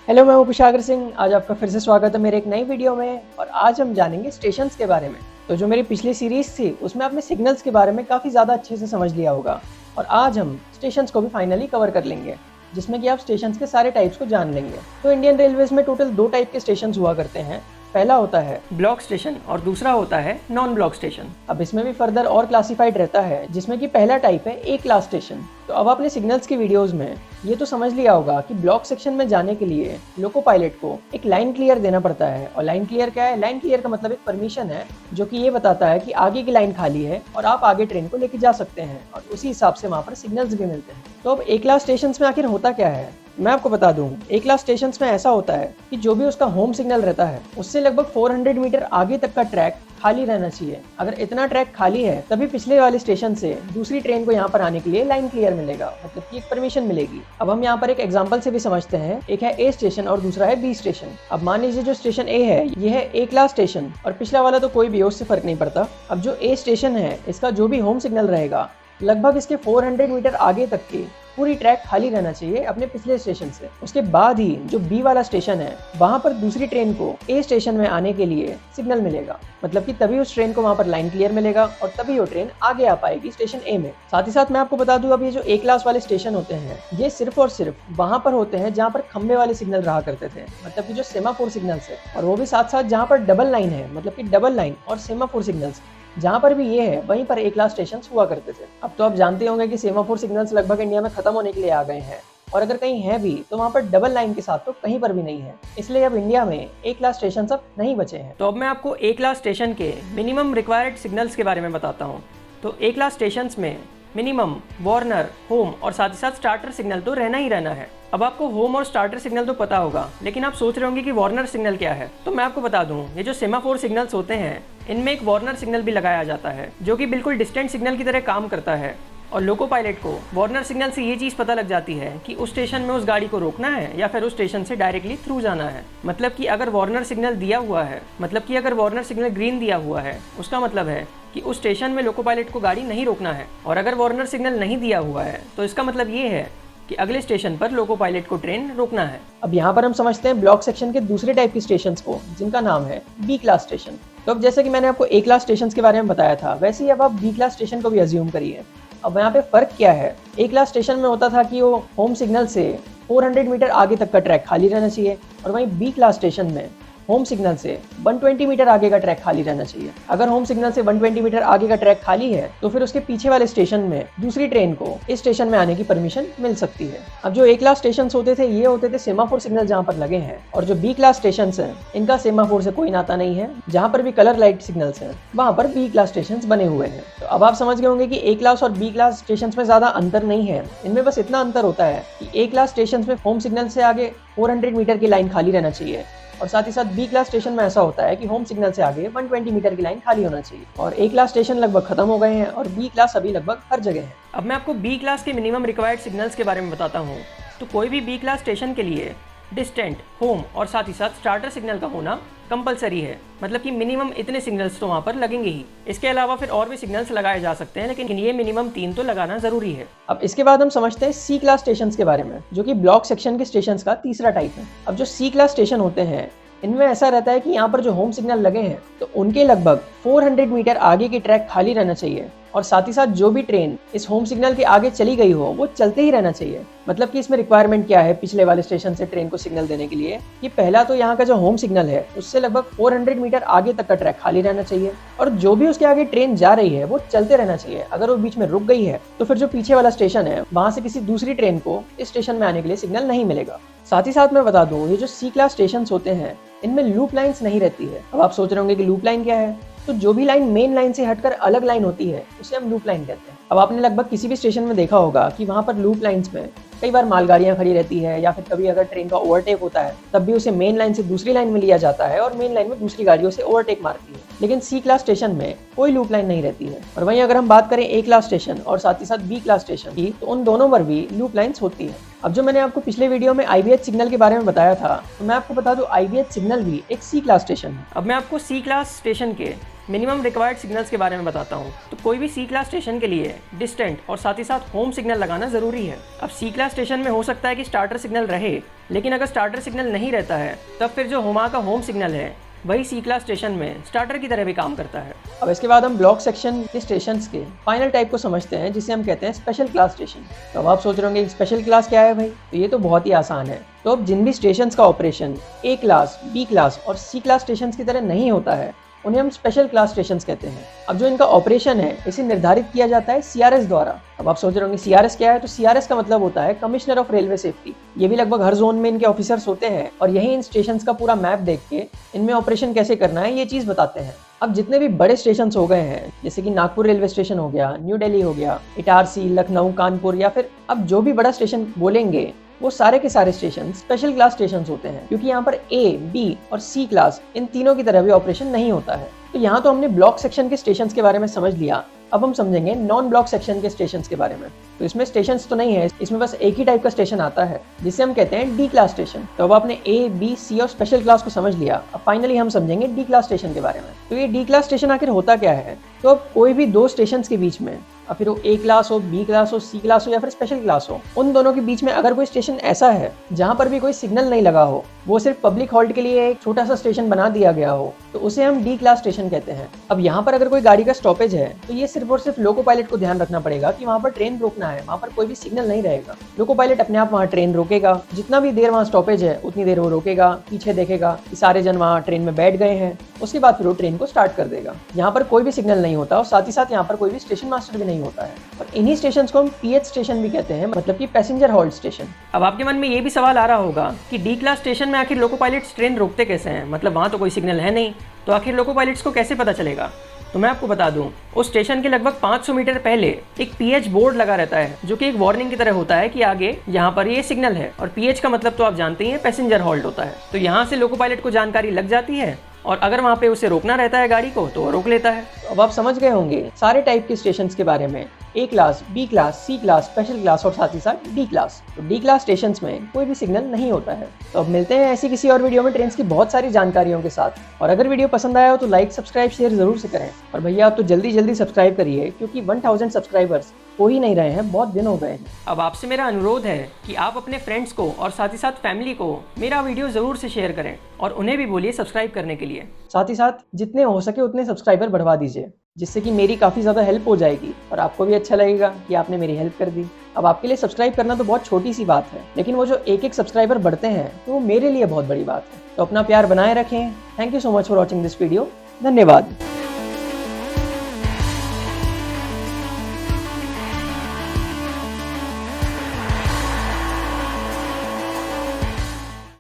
Hello, मैं हूं कुशागर सिंह। आज आपका फिर से स्वागत है मेरे एक नई वीडियो में। और आज हम जानेंगे स्टेशंस के बारे में। तो जो मेरी पिछली सीरीज थी उसमें आपने सिग्नल्स के बारे में काफ़ी ज़्यादा अच्छे से समझ लिया होगा, और आज हम स्टेशंस को भी फाइनली कवर कर लेंगे, जिसमें कि आप स्टेशंस के सारे टाइप्स को जान लेंगे। तो इंडियन रेलवेज में टोटल 2 टाइप के स्टेशंस हुआ करते हैं। पहला होता है ब्लॉक स्टेशन और दूसरा होता है नॉन ब्लॉक स्टेशन। अब इसमें भी फर्दर और क्लासिफाइड रहता है, जिसमें कि पहला टाइप है ए क्लास स्टेशन। तो अब आपने सिग्नल्स की वीडियोस में ये तो समझ लिया होगा कि ब्लॉक सेक्शन में जाने के लिए लोको पायलट को एक लाइन क्लियर देना पड़ता है। और लाइन क्लियर क्या है? लाइन क्लियर का मतलब एक परमिशन है जो कि ये बताता है कि आगे की लाइन खाली है और आप आगे ट्रेन को लेके जा सकते हैं, और उसी हिसाब से वहाँ पर सिग्नल्स भी मिलते हैं। तो अब ए क्लास स्टेशन में आखिर होता क्या है, मैं आपको बता दूं। ए क्लास स्टेशन में ऐसा होता है कि जो भी उसका होम सिग्नल रहता है उससे लगभग 400 मीटर आगे तक का ट्रैक खाली रहना चाहिए। अगर इतना ट्रैक खाली है तभी पिछले वाले स्टेशन से दूसरी ट्रेन को यहाँ पर आने के लिए लाइन क्लियर मिलेगा, मतलब कि एक परमिशन मिलेगी। अब हम यहाँ पर एक एग्जांपल से भी समझते हैं। एक है ए स्टेशन और दूसरा है बी स्टेशन। अब मान लीजिए जो स्टेशन ए है ये है ए क्लास स्टेशन, और पिछला वाला तो कोई भी, उससे फर्क नहीं पड़ता। अब जो ए स्टेशन है इसका जो भी होम सिग्नल रहेगा लगभग इसके 400 मीटर आगे तक की पूरी ट्रैक खाली रहना चाहिए अपने पिछले स्टेशन से। उसके बाद ही जो बी वाला स्टेशन है वहां पर दूसरी ट्रेन को ए स्टेशन में आने के लिए सिग्नल मिलेगा, मतलब कि तभी उस ट्रेन को वहां पर लाइन क्लियर मिलेगा और तभी वो ट्रेन आगे आ पाएगी स्टेशन ए में। साथ ही साथ मैं आपको बता दूं, अब ये जो ए क्लास वाले स्टेशन होते हैं ये सिर्फ और सिर्फ वहां पर होते हैं जहां पर खंबे वाले सिग्नल रहा करते थे, मतलब कि जो सेमाफोर सिग्नल्स है, और वो भी साथ साथ जहां पर डबल लाइन है, मतलब कि डबल लाइन और सेमाफोर सिग्नल्स जहाँ पर भी ये है वहीं पर ए क्लास स्टेशन हुआ करते थे। अब तो आप जानते होंगे कि सेमाफोर सिग्नल्स लगभग इंडिया में खत्म होने के लिए आ गए हैं, और अगर कहीं है भी तो वहाँ पर डबल लाइन के साथ तो कहीं पर भी नहीं है। इसलिए अब इंडिया में ए क्लास स्टेशन अब नहीं बचे हैं। तो अब मैं आपको ए क्लास स्टेशन के मिनिमम रिक्वायर्ड सिग्नल्स के बारे में बताता हूँ। तो ए क्लास स्टेशन में मिनिमम वार्नर, होम और साथ ही साथ स्टार्टर सिग्नल तो रहना ही रहना है। अब आपको होम और स्टार्टर सिग्नल तो पता होगा, लेकिन आप सोच रहे होंगे कि वार्नर सिग्नल क्या है। तो मैं आपको बता दूं, ये जो सेमाफोर सिग्नल्स होते हैं इनमें एक वार्नर सिग्नल भी लगाया जाता है जो कि बिल्कुल डिस्टेंट सिग्नल की तरह काम करता है। और लोको पायलट को वार्नर सिग्नल से ये चीज़ पता लग जाती है कि उस स्टेशन में उस गाड़ी को रोकना है या फिर उस स्टेशन से डायरेक्टली थ्रू जाना है। मतलब कि अगर वार्नर सिग्नल दिया हुआ है, मतलब कि अगर वार्नर सिग्नल ग्रीन दिया हुआ है, उसका मतलब है कि उस स्टेशन में लोको पायलट को गाड़ी नहीं रोकना है। और अगर वार्नर सिग्नल नहीं दिया हुआ है तो इसका मतलब ये है कि अगले स्टेशन पर लोको पायलट को ट्रेन रोकना है। अब यहाँ पर हम समझते हैं ब्लॉक सेक्शन के दूसरे टाइप के स्टेशंस को, जिनका नाम है बी क्लास स्टेशन। तो अब जैसे कि मैंने आपको ए क्लास स्टेशंस के बारे में बताया था, वैसे ही अब आप बी क्लास स्टेशन को भी अज्यूम करिए। अब यहाँ पे फर्क क्या है? ए क्लास स्टेशन में होता था कि वो होम सिग्नल से 400 मीटर आगे तक का ट्रैक खाली रहना चाहिए, और वहीं बी क्लास स्टेशन में होम सिग्नल से 120 मीटर आगे का ट्रैक खाली रहना चाहिए। अगर होम सिग्नल से 120 मीटर आगे का ट्रैक खाली है तो फिर उसके पीछे वाले स्टेशन में दूसरी ट्रेन को इस स्टेशन में आने की परमिशन मिल सकती है। अब जो ए क्लास स्टेशन होते थे ये होते थे सेमाफोर सिग्नल जहाँ पर लगे हैं, और जो बी क्लास स्टेशन है इनका सेमाफोर से कोई नाता नहीं है। जहाँ पर भी कलर लाइट सिग्नल्स हैं वहाँ पर बी क्लास स्टेशन बने हुए हैं। तो अब आप समझ गए होंगे कि ए क्लास और बी क्लास स्टेशन में ज्यादा अंतर नहीं है। इनमें बस इतना अंतर होता है कि ए क्लास स्टेशन में होम सिग्नल से आगे 400 मीटर की लाइन खाली रहना चाहिए, और साथ ही साथ बी क्लास स्टेशन में ऐसा होता है कि होम सिग्नल से आगे 120 मीटर की लाइन खाली होना चाहिए। और ए क्लास स्टेशन लगभग खत्म हो गए हैं और बी क्लास अभी लगभग हर जगह है। अब मैं आपको बी क्लास के मिनिमम रिक्वायर्ड सिग्नल्स के बारे में बताता हूँ। तो कोई भी बी क्लास स्टेशन के लिए डिस्टेंट, होम और साथ ही साथ स्टार्टर सिग्नल का होना कंपलसरी है, मतलब कि मिनिमम इतने सिग्नल्स तो वहाँ पर लगेंगे ही। इसके अलावा फिर और भी सिग्नल्स लगाए जा सकते हैं, लेकिन ये मिनिमम 3 तो लगाना जरूरी है। अब इसके बाद हम समझते हैं सी क्लास स्टेशन के बारे में, जो कि ब्लॉक सेक्शन के स्टेशन का तीसरा टाइप है। अब जो सी क्लास स्टेशन होते हैं इनमें ऐसा रहता है कि यहाँ पर जो होम सिग्नल लगे हैं तो उनके लगभग 400 मीटर आगे की ट्रैक खाली रहना चाहिए, और साथ ही साथ जो भी ट्रेन इस होम सिग्नल के आगे चली गई हो वो चलते ही रहना चाहिए। मतलब कि इसमें रिक्वायरमेंट क्या है पिछले वाले स्टेशन से ट्रेन को सिग्नल देने के लिए, कि पहला तो यहाँ का जो होम सिग्नल है उससे लगभग 400 मीटर आगे तक का ट्रैक खाली रहना चाहिए, और जो भी उसके आगे ट्रेन जा रही है वो चलते रहना चाहिए। अगर वो बीच में रुक गई है तो फिर जो पीछे वाला स्टेशन है वहां से किसी दूसरी ट्रेन को इस स्टेशन में आने के लिए सिग्नल नहीं मिलेगा। साथ ही साथ मैं बता दूं, ये जो सी क्लास स्टेशन होते हैं इनमें लूप लाइन्स नहीं रहती है। अब आप सोच रहे होंगे कि लूप लाइन क्या है? तो जो भी लाइन मेन लाइन से हटकर अलग लाइन होती है उसे हम लूप लाइन कहते हैं। अब आपने लगभग किसी भी स्टेशन में देखा होगा कि वहाँ पर लूप लाइन्स में कई बार मालगाड़ियाँ खड़ी रहती है, या फिर कभी अगर ट्रेन का ओवरटेक होता है तब भी उसे मेन लाइन से दूसरी लाइन में लिया जाता है और मेन लाइन में दूसरी गाड़ियों से ओवरटेक मारती है। लेकिन सी क्लास स्टेशन में कोई लूप लाइन नहीं रहती है। और वहीं अगर हम बात करें ए क्लास स्टेशन और साथ ही साथ बी क्लास स्टेशन की, तो उन दोनों पर भी लूप लाइन्स होती है। अब जो मैंने आपको पिछले वीडियो में IBH सिग्नल के बारे में बताया था, तो मैं आपको बता दूं IBH सिग्नल भी एक सी क्लास स्टेशन है। अब मैं आपको सी क्लास स्टेशन के मिनिमम रिक्वायर्ड सिग्नल्स के बारे में बताता हूँ। तो कोई भी सी क्लास स्टेशन के लिए डिस्टेंट और साथ ही साथ होम सिग्नल लगाना ज़रूरी है। अब सी क्लास स्टेशन में हो सकता है कि स्टार्टर सिग्नल रहे, लेकिन अगर स्टार्टर सिग्नल नहीं रहता है तब फिर जो हुमा का होम सिग्नल है वही सी क्लास स्टेशन में स्टार्टर की तरह भी काम करता है। अब इसके बाद हम ब्लॉक सेक्शन के स्टेशंस के फाइनल टाइप को समझते हैं, जिसे हम कहते हैं स्पेशल क्लास स्टेशन। तो अब आप सोच रहे होंगे स्पेशल क्लास क्या है भाई? तो ये तो बहुत ही आसान है। तो अब जिन भी स्टेशंस का ऑपरेशन ए क्लास, बी क्लास और सी क्लास स्टेशंस की तरह नहीं होता है, उन्हें हम स्पेशल क्लास स्टेशंस कहते हैं। अब जो इनका ऑपरेशन है इसे निर्धारित किया जाता है सीआरएस द्वारा। अब आप सोच रहे होंगे सीआरएस क्या है? तो सीआरएस का मतलब होता है कमिश्नर ऑफ रेलवे सेफ्टी। ये भी लगभग हर जोन में इनके ऑफिसर्स होते हैं और यही इन स्टेशंस का पूरा मैप देख के इनमें ऑपरेशन कैसे करना है ये चीज बताते हैं। अब जितने भी बड़े स्टेशन हो गए हैं, जैसे कि नागपुर रेलवे स्टेशन हो गया, न्यू दिल्ली हो गया, इटारसी, लखनऊ, कानपुर, या फिर अब जो भी बड़ा स्टेशन बोलेंगे वो सारे के सारे स्टेशन स्पेशल क्लास स्टेशन होते हैं, क्योंकि यहाँ पर ए, बी और सी क्लास इन तीनों की तरह भी ऑपरेशन नहीं होता है। तो यहाँ तो हमने ब्लॉक सेक्शन के स्टेशन के बारे में समझ लिया। अब हम समझेंगे नॉन ब्लॉक सेक्शन के स्टेशन के बारे में। तो इसमें स्टेशन तो नहीं है, इसमें बस एक ही टाइप का स्टेशन आता है जिसे हम कहते हैं डी क्लास स्टेशन। तो अब आपने ए, बी, सी और स्पेशल क्लास को समझ लिया। अब फाइनली हम समझेंगे डी क्लास स्टेशन के बारे में। तो ये डी क्लास स्टेशन आखिर होता क्या है? तो अब कोई भी दो स्टेशन के बीच में, अब फिर वो ए क्लास हो, बी क्लास हो, सी क्लास हो या फिर स्पेशल क्लास हो, उन दोनों के बीच में अगर कोई स्टेशन ऐसा है जहां पर भी कोई सिग्नल नहीं लगा हो, वो सिर्फ पब्लिक हॉल्ट के लिए एक छोटा सा स्टेशन बना दिया गया हो, तो उसे हम डी क्लास स्टेशन कहते हैं। अब यहाँ पर अगर कोई गाड़ी का स्टॉपेज है तो ये सिर्फ और सिर्फ लोको पायलट को ध्यान रखना पड़ेगा कि वहाँ पर ट्रेन रोकना है, वहाँ पर कोई भी सिग्नल नहीं रहेगा। लोको पायलट अपने आप वहाँ ट्रेन रोकेगा, जितना भी देर वहाँ स्टॉपेज है उतनी देर वो रोकेगा, पीछे देखेगा कि सारे जन वहाँ ट्रेन में बैठ गए हैं, उसके बाद फिर वो ट्रेन को स्टार्ट कर देगा। यहाँ पर कोई भी सिग्नल नहीं होता और साथ ही साथ यहाँ पर कोई भी स्टेशन मास्टर भी नहीं होता है। और इन्हीं स्टेशन को हम पीएच स्टेशन भी कहते हैं, मतलब कि पैसेंजर होल्ड स्टेशन। अब आपके मन में ये भी सवाल आ रहा होगा कि डी क्लास स्टेशन में आखिर लोको पायलट्स ट्रेन रोकते कैसे हैं? मतलब वहाँ तो कोई सिग्नल है नहीं, तो आखिर लोको पायलट्स को कैसे पता चलेगा? तो मैं आपको बता दूं, उस स्टेशन के लगभग 500 मीटर पहले एक पीएच बोर्ड लगा रहता है, जो कि एक वार्निंग की तरह होता है कि आगे यहाँ पर ये सिग्नल है। और पीएच का मतलब तो आप जानते ही हैं, पैसेंजर होल्ड होता है। तो यहाँ से लोको पायलट को जानकारी लग जाती है और अगर वहाँ पे उसे रोकना रहता है गाड़ी को तो वो रोक लेता है। तो अब आप समझ गए होंगे सारे टाइप के स्टेशंस के बारे में, ए क्लास, बी क्लास, सी क्लास, स्पेशल क्लास और साथ ही साथ डी क्लास। तो डी क्लास स्टेशंस में कोई भी सिग्नल नहीं होता है। तो अब मिलते हैं ऐसी किसी और वीडियो में ट्रेन की बहुत सारी जानकारियों के साथ। और अगर वीडियो पसंद आया हो तो लाइक, सब्सक्राइब, शेयर जरूर से करें। और भैया आप तो जल्दी सब्सक्राइब करिए, क्योंकि 1000 सब्सक्राइबर्स हो ही नहीं रहे हैं, बहुत दिन हो गए हैं। अब आपसे मेरा अनुरोध है कि आप अपने फ्रेंड्स को और साथ ही साथ फैमिली को मेरा वीडियो जरूर से शेयर करें और उन्हें भी बोलिए सब्सक्राइब करने के लिए। साथ ही साथ जितने हो सके उतने सब्सक्राइबर बढ़वा दीजिए, जिससे कि मेरी काफ़ी ज़्यादा हेल्प हो जाएगी और आपको भी अच्छा लगेगा कि आपने मेरी हेल्प कर दी। अब आपके लिए सब्सक्राइब करना तो बहुत छोटी सी बात है, लेकिन वो जो एक सब्सक्राइबर बढ़ते हैं तो वो मेरे लिए बहुत बड़ी बात है। तो अपना प्यार बनाए रखें। Thank you so much for watching this video. धन्यवाद।